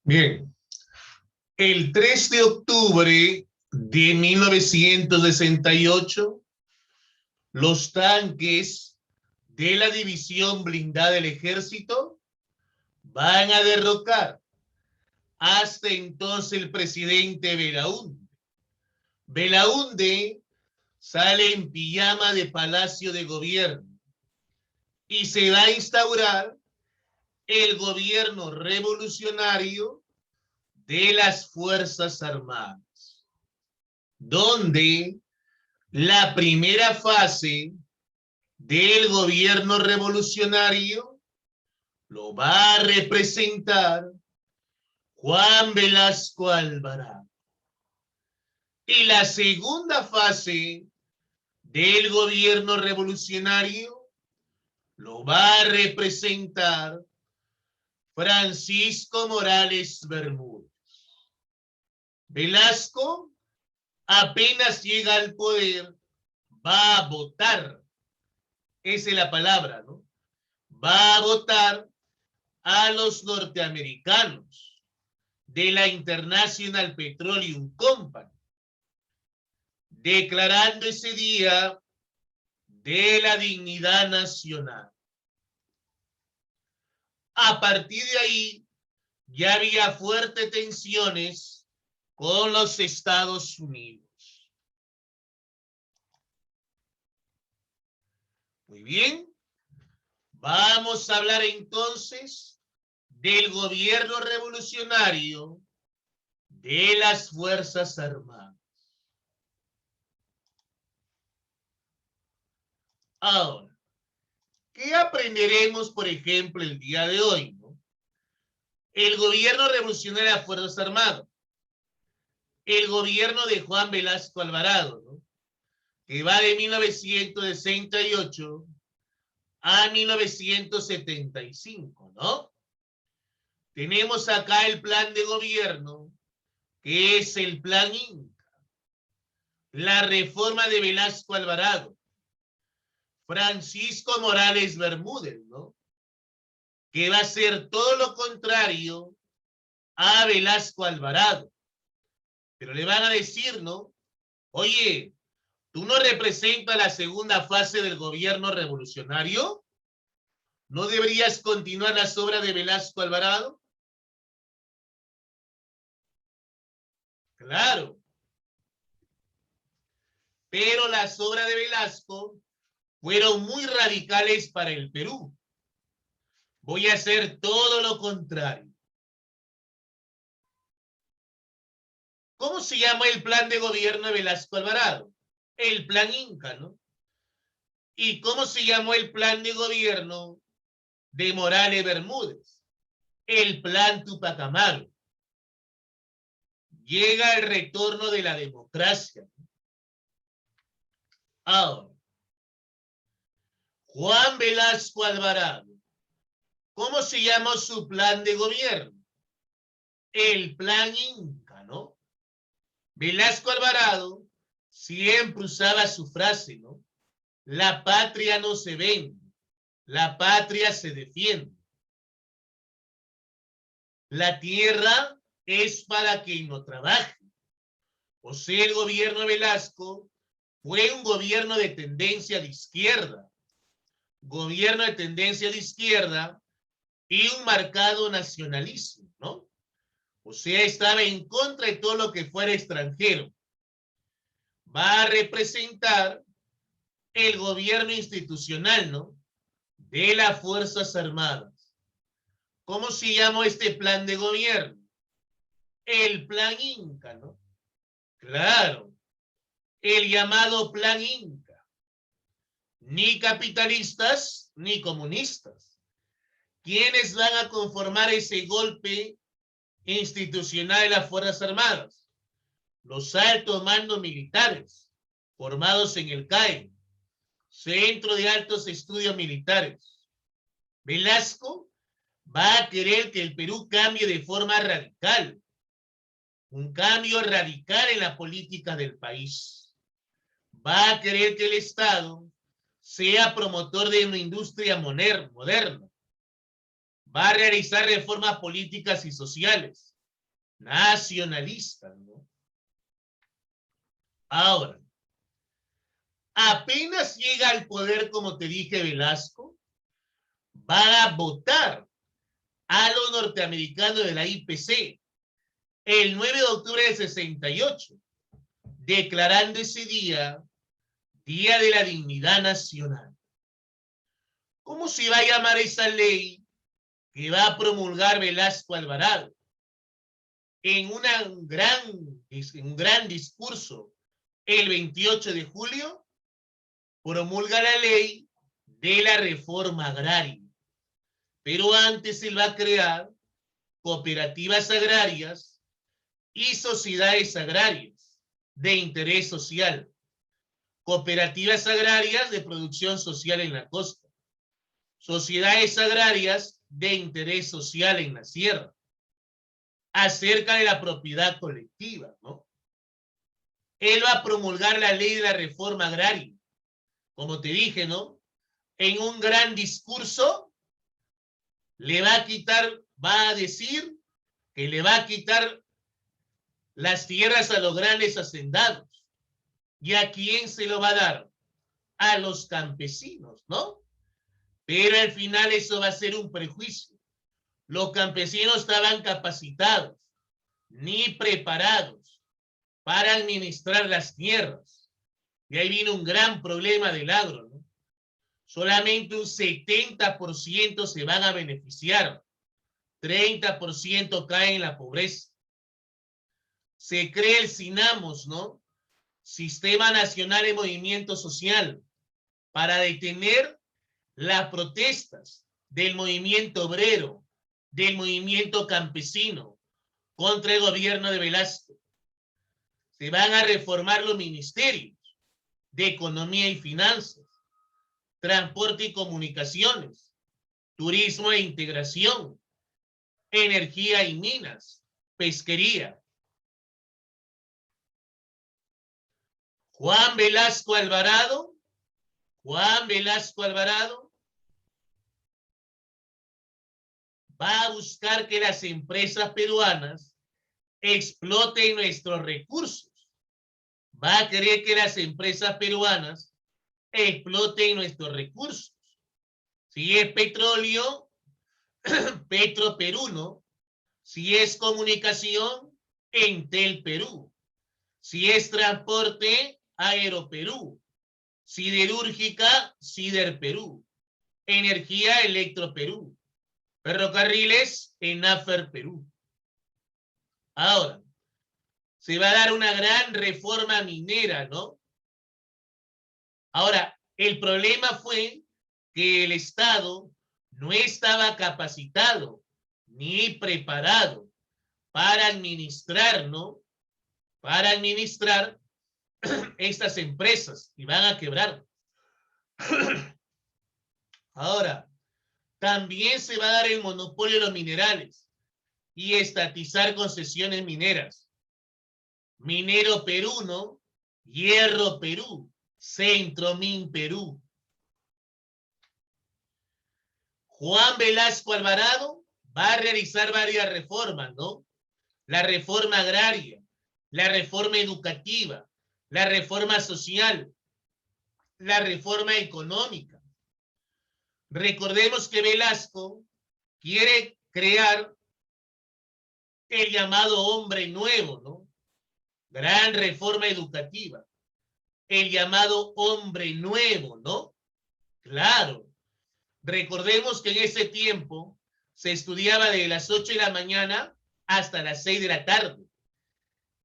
Bien, el 3 de octubre de 1968, los tanques de la División Blindada del Ejército van a derrocar hasta entonces el presidente Belaúnde. Belaúnde sale en pijama de Palacio de Gobierno y se va a instaurar el gobierno revolucionario de las Fuerzas Armadas, donde la primera fase del gobierno revolucionario lo va a representar Juan Velasco Alvarado. Y la segunda fase del gobierno revolucionario lo va a representar Francisco Morales Bermúdez. Velasco apenas llega al poder, va a votar, esa es la palabra, ¿no? Va a votar a los norteamericanos de la International Petroleum Company, declarando ese día de la dignidad nacional. A partir de ahí, ya había fuertes tensiones con los Estados Unidos. Muy bien, vamos a hablar entonces del gobierno revolucionario de las Fuerzas Armadas. Ahora, ¿qué aprenderemos, por ejemplo, el día de hoy, ¿no? El gobierno revolucionario de las Fuerzas Armadas, el gobierno de Juan Velasco Alvarado, ¿no? Que va de 1968 a 1975, ¿no? Tenemos acá el plan de gobierno, que es el plan Inca, la reforma de Velasco Alvarado, Francisco Morales Bermúdez, ¿no? Que va a ser todo lo contrario a Velasco Alvarado. Pero le van a decir, ¿no? Oye, ¿tú no representas la segunda fase del gobierno revolucionario? ¿No deberías continuar las obras de Velasco Alvarado? Claro. Pero las obras de Velasco fueron muy radicales para el Perú. Voy a hacer todo lo contrario. ¿Cómo se llama el plan de gobierno de Velasco Alvarado? El plan Inca, ¿no? ¿Y cómo se llamó el plan de gobierno de Morales Bermúdez? El plan Tupac Amaru. Llega el retorno de la democracia. Ahora, Juan Velasco Alvarado, ¿cómo se llama su plan de gobierno? El plan Inca, ¿no? Velasco Alvarado siempre usaba su frase, ¿no? La patria no se vende, la patria se defiende. La tierra es para quien no trabaje. O sea, el gobierno de Velasco fue un gobierno de tendencia de izquierda. Gobierno de tendencia de izquierda y un marcado nacionalismo, ¿no? O sea, estaba en contra de todo lo que fuera extranjero. Va a representar el gobierno institucional, ¿no? De las Fuerzas Armadas. ¿Cómo se llamó este plan de gobierno? El plan Inca, ¿no? Claro, el llamado plan Inca. Ni capitalistas ni comunistas. ¿Quiénes van a conformar ese golpe institucional de las Fuerzas Armadas? Los altos mandos militares, formados en el CAE, Centro de Altos Estudios Militares. Velasco va a querer que el Perú cambie de forma radical, un cambio radical en la política del país. Va a querer que el Estado sea promotor de una industria moderna. Va a realizar reformas políticas y sociales. nacionalistas, ¿no? Ahora, apenas llega al poder, como te dije, Velasco, va a votar a los norteamericanos de la IPC el 9 de octubre del 68, declarando ese día Día de la Dignidad Nacional. ¿Cómo se va a llamar esa ley que va a promulgar Velasco Alvarado? En un gran discurso el 28 de julio, promulga la ley de la reforma agraria. Pero antes él va a crear cooperativas agrarias y sociedades agrarias de interés social. Cooperativas agrarias de producción social en la costa. Sociedades agrarias de interés social en la sierra. Acerca de la propiedad colectiva, ¿no? Él va a promulgar la ley de la reforma agraria. Como te dije, ¿no? En un gran discurso le va a decir que le va a quitar las tierras a los grandes hacendados. ¿Y a quién se lo va a dar? A los campesinos, ¿no? Pero al final eso va a ser un prejuicio. Los campesinos estaban capacitados ni preparados para administrar las tierras. Y ahí viene un gran problema del agro, ¿no? Solamente un 70% se van a beneficiar. 30% cae en la pobreza. Se cree el SINAMOS, ¿no? Sistema Nacional de Movimiento Social, para detener las protestas del movimiento obrero, del movimiento campesino contra el gobierno de Velasco. Se van a reformar los ministerios de Economía y Finanzas, Transporte y Comunicaciones, Turismo e Integración, Energía y Minas, Pesquería. Juan Velasco Alvarado va a buscar que las empresas peruanas exploten nuestros recursos. Va a querer que las empresas peruanas exploten nuestros recursos. Si es petróleo, Petroperú, ¿no? Si es comunicación, Entel Perú. Si es transporte, Aeroperú. Siderúrgica, Siderperú. Energía, Electroperú. Ferrocarriles, Enafer Perú. Ahora, se va a dar una gran reforma minera, ¿no? Ahora, el problema fue que el Estado no estaba capacitado ni preparado para administrar, ¿no? Para administrar estas empresas y van a quebrar. Ahora, también se va a dar el monopolio de los minerales y estatizar concesiones mineras. Minero Perú, ¿no? Hierro Perú, Centromin Perú. Juan Velasco Alvarado va a realizar varias reformas, ¿no? La reforma agraria, la reforma educativa, la reforma social, la reforma económica. Recordemos que Velasco quiere crear el llamado hombre nuevo, ¿no? Gran reforma educativa. El llamado hombre nuevo, ¿no? Claro. Recordemos que en ese tiempo se estudiaba de las 8 de la mañana hasta las 6 de la tarde.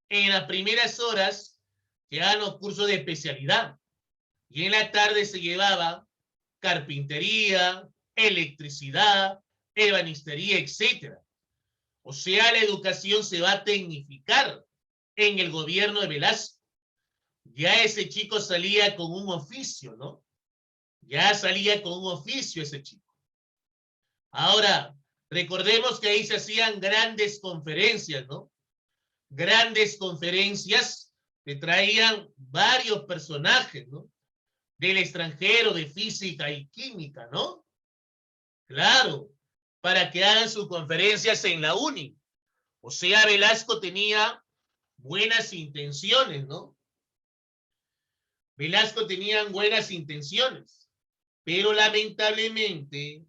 En las primeras horas se daban los cursos de especialidad y en la tarde se llevaba carpintería, electricidad, ebanistería, etc. O sea, la educación se va a tecnificar en el gobierno de Velasco. Ya ese chico salía con un oficio, ¿no? Ya salía con un oficio ese chico. Ahora, recordemos que ahí se hacían grandes conferencias, ¿no? Grandes conferencias que traían varios personajes, ¿no? Del extranjero, de física y química, ¿no? Claro, para que hagan sus conferencias en la uni. O sea, Velasco tenía buenas intenciones, ¿no? Velasco tenía buenas intenciones, pero lamentablemente,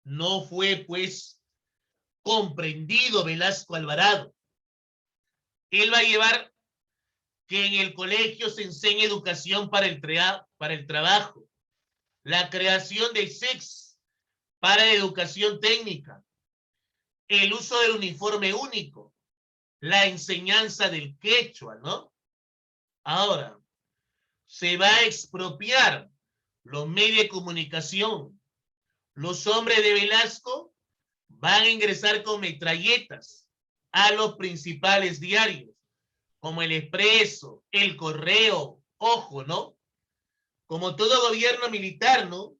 no fue pues comprendido Velasco Alvarado. Él va a llevar que en el colegio se enseñe educación para el trabajo, la creación de SEX para educación técnica, el uso del uniforme único, la enseñanza del quechua, ¿no? Ahora, se va a expropiar los medios de comunicación. Los hombres de Velasco van a ingresar con metralletas a los principales diarios, como el Expreso, el Correo, ojo, ¿no? Como todo gobierno militar, ¿no?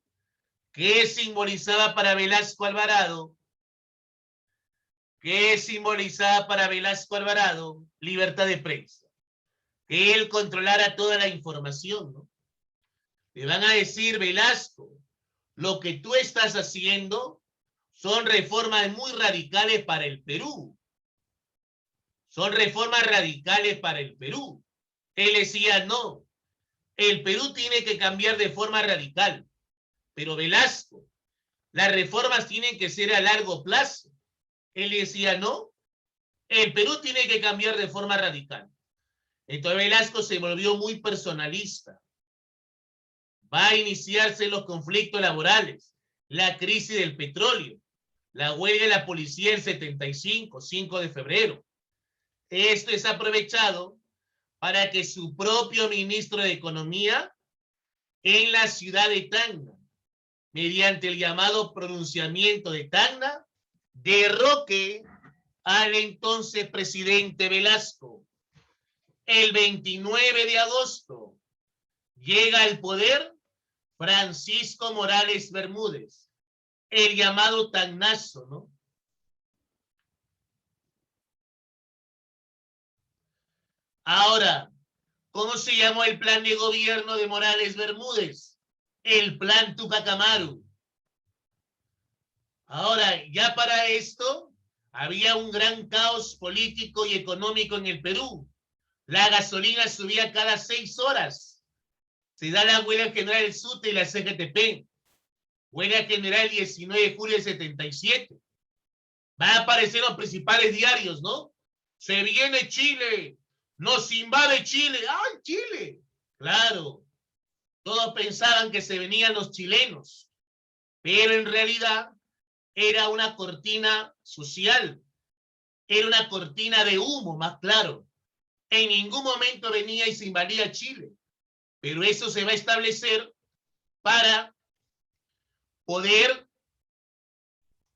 ¿Qué simbolizaba para Velasco Alvarado? ¿Qué simbolizaba para Velasco Alvarado? Libertad de prensa. Que él controlara toda la información, ¿no? Le van a decir, Velasco, lo que tú estás haciendo son reformas muy radicales para el Perú. Son reformas radicales para el Perú. Él decía, no, el Perú tiene que cambiar de forma radical. Pero Velasco, las reformas tienen que ser a largo plazo. Él decía, no, el Perú tiene que cambiar de forma radical. Entonces Velasco se volvió muy personalista. Va a iniciarse los conflictos laborales, la crisis del petróleo, la huelga de la policía el 75, 5 de febrero. Esto es aprovechado para que su propio ministro de Economía en la ciudad de Tacna, mediante el llamado pronunciamiento de Tacna, derroque al entonces presidente Velasco. El 29 de agosto llega al poder Francisco Morales Bermúdez, el llamado Tacnazo, ¿no? Ahora, ¿cómo se llamó el plan de gobierno de Morales Bermúdez? El plan Tupac Amaru. Ahora, ya para esto, había un gran caos político y económico en el Perú. La gasolina subía cada 6 horas. Se da la huelga general del SUTE y la CGTP. Huelga general 19 de julio del 77. Va a aparecer en los principales diarios, ¿no? Se viene Chile, nos invade Chile. ¡Ay, Chile! Claro, todos pensaban que se venían los chilenos, pero en realidad era una cortina social, era una cortina de humo, más claro. En ningún momento venía y se invadía Chile, pero eso se va a establecer para poder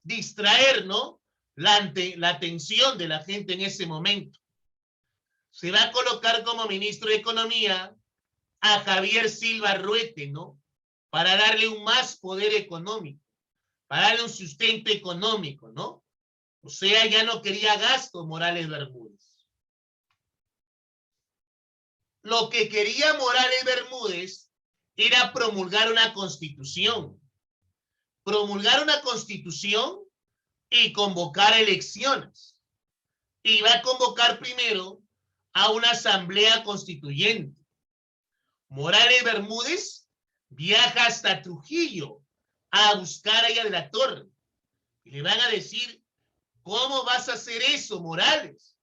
distraer, ¿no? La atención de la gente en ese momento. Se va a colocar como ministro de Economía a Javier Silva Ruete, ¿no? Para darle un más poder económico, para darle un sustento económico, ¿no? O sea, ya no quería gasto Morales Bermúdez. Lo que quería Morales Bermúdez era promulgar una constitución. Promulgar una constitución y convocar elecciones. Y va a convocar primero a una asamblea constituyente. Morales Bermúdez viaja hasta Trujillo a buscar a ella de la Torre. Y le van a decir, ¿cómo vas a hacer eso, Morales?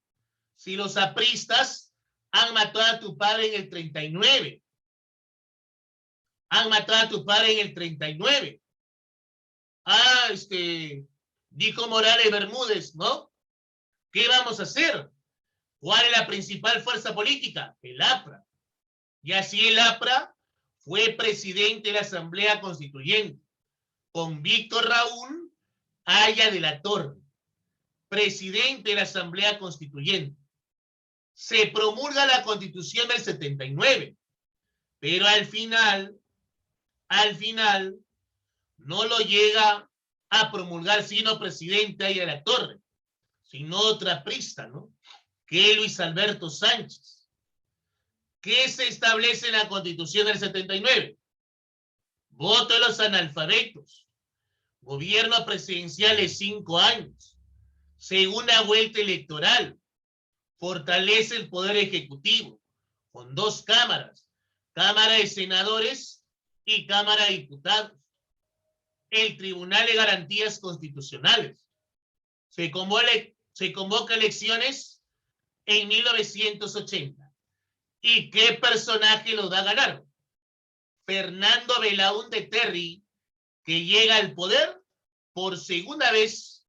Si los apristas han matado a tu padre en el 39. Han matado a tu padre en el 39. Dijo Morales Bermúdez, ¿no? ¿Qué vamos a hacer? ¿Cuál es la principal fuerza política? El APRA. Y así el APRA fue presidente de la Asamblea Constituyente, con Víctor Raúl Haya de la Torre, presidente de la Asamblea Constituyente. Se promulga la Constitución del 79, pero al final, no lo llega a promulgar sino presidente Haya de la Torre, sino otra aprista, ¿no? Que es Luis Alberto Sánchez. ¿Qué se establece en la Constitución del 79? Voto de los analfabetos, gobierno presidencial de 5 años, segunda vuelta electoral, fortalece el poder ejecutivo con 2 cámaras, Cámara de Senadores y Cámara de Diputados, el Tribunal de Garantías Constitucionales. Se convoca elecciones en 1980. ¿Y qué personaje lo da a ganar? Fernando Belaúnde Terry, que llega al poder por segunda vez